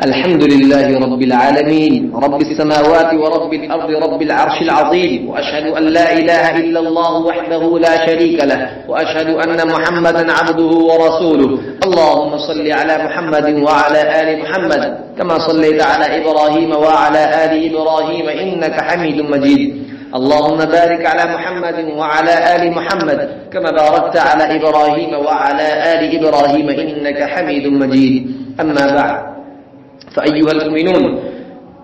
الحمد لله رب العالمين، رب السماوات ورب الأرض، رب العرش العظيم، وأشهد أن لا إله إلا الله وحده لا شريك له، وأشهد أن محمدا عبده ورسوله. اللهم صل على محمد وعلى آل محمد كما صليت على إبراهيم وعلى آل إبراهيم إنك حميد مجيد. اللهم بارك على محمد وعلى آل محمد كما باركت على إبراهيم وعلى آل إبراهيم إنك حميد مجيد. أما بعد، فأيها المؤمنون،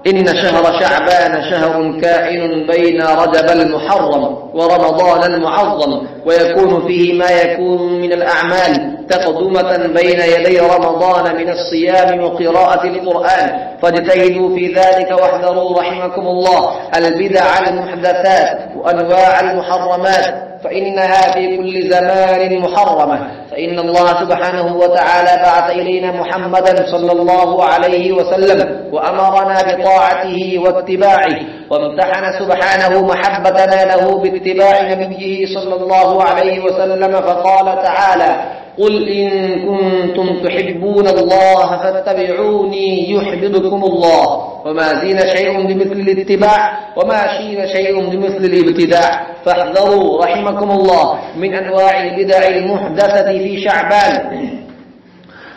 إن شهر شعبان شهر كائن بين رجب المحرم ورمضان المعظم، ويكون فيه ما يكون من الأعمال تقدمة بين يدي رمضان من الصيام وقراءة القرآن، فاجتهدوا في ذلك واحذروا رحمكم الله البدع المحدثات وأنواع المحرمات، فإنها في كل زمان محرمة. فإن الله سبحانه وتعالى بعث إلينا محمدا صلى الله عليه وسلم وأمرنا بطاعته واتباعه، وامتحن سبحانه محبتنا له باتباع نبيه صلى الله عليه وسلم، فقال تعالى: قل إن كنتم تحبون الله فاتبعوني يحببكم الله. وما زين شيء بمثل الاتباع وما شين شيء بمثل الابتداع. فاحذروا رحمكم الله من أنواع البدع المحدثة في شعبان،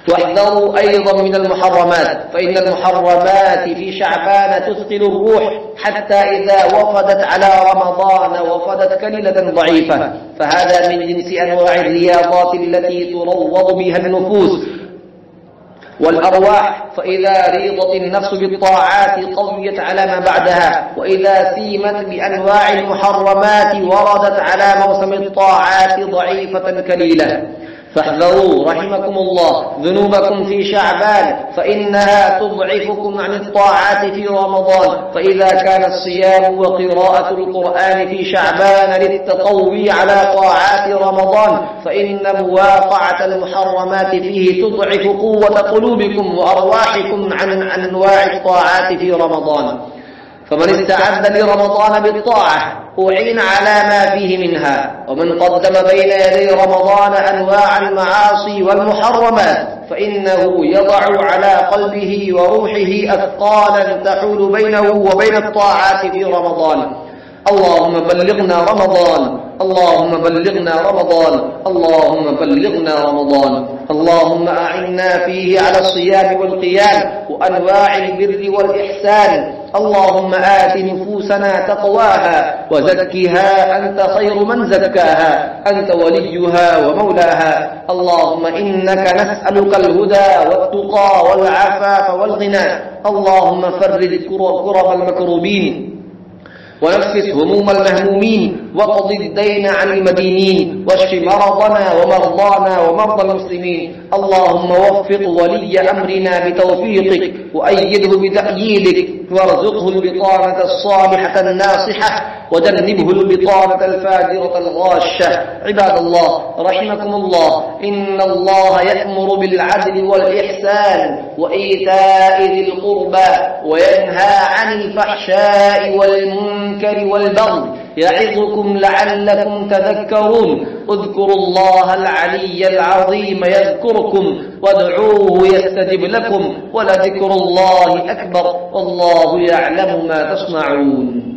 واحذروا أيضا من المحرمات، فإن المحرمات في شعبان تثقل الروح حتى إذا وفدت على رمضان وفدت كليلة ضعيفة. فهذا من جنس أنواع الرياضات التي تروض بها النفوس والأرواح، فإذا ريضت النفس بالطاعات قويت على ما بعدها، وإذا سيمت بأنواع المحرمات وردت على موسم الطاعات ضعيفة كليلة. فاحذروا رحمكم الله ذنوبكم في شعبان، فإنها تضعفكم عن الطاعات في رمضان. فإذا كان الصيام وقراءة القرآن في شعبان للتقوي على طاعات رمضان، فإن مواقعة المحرمات فيه تضعف قوة قلوبكم وأرواحكم عن أنواع الطاعات في رمضان. فمن استعد لرمضان بالطاعة أعين على ما فيه منها، ومن قدم بين يدي رمضان أنواع المعاصي والمحرمات فإنه يضع على قلبه وروحه أثقالا تحول بينه وبين الطاعات في رمضان. اللهم بلغنا رمضان، اللهم بلغنا رمضان، اللهم بلغنا رمضان. اللهم أعنا فيه على الصيام والقيام وأنواع البر والإحسان. اللهم آت نفوسنا تقواها وزكها أنت خير من زكاها، أنت وليها ومولاها. اللهم إنك نسألك الهدى والتقى والعفاف والغنى. اللهم فرج كرب المكروبين ونفس هموم المهمومين، وقض الدين عن المدينين، واشف مرضنا ومرضانا ومرضى المسلمين. اللهم وفق ولي أمرنا بتوفيقك وأيده بتأييدك، وارزقه البطانة الصالحة الناصحة وجنبه البطانة الفاجرة الغاشة. عباد الله رحمكم الله، إن الله يأمر بالعدل والإحسان وإيتاء ذي القربى وينهى عن الفحشاء والمنكر والبغي، يعظكم لعلكم تذكرون. اذكروا الله العلي العظيم يذكركم، وادعوه يستجب لكم، ولذكر الله أكبر، والله يعلم ما تصنعون.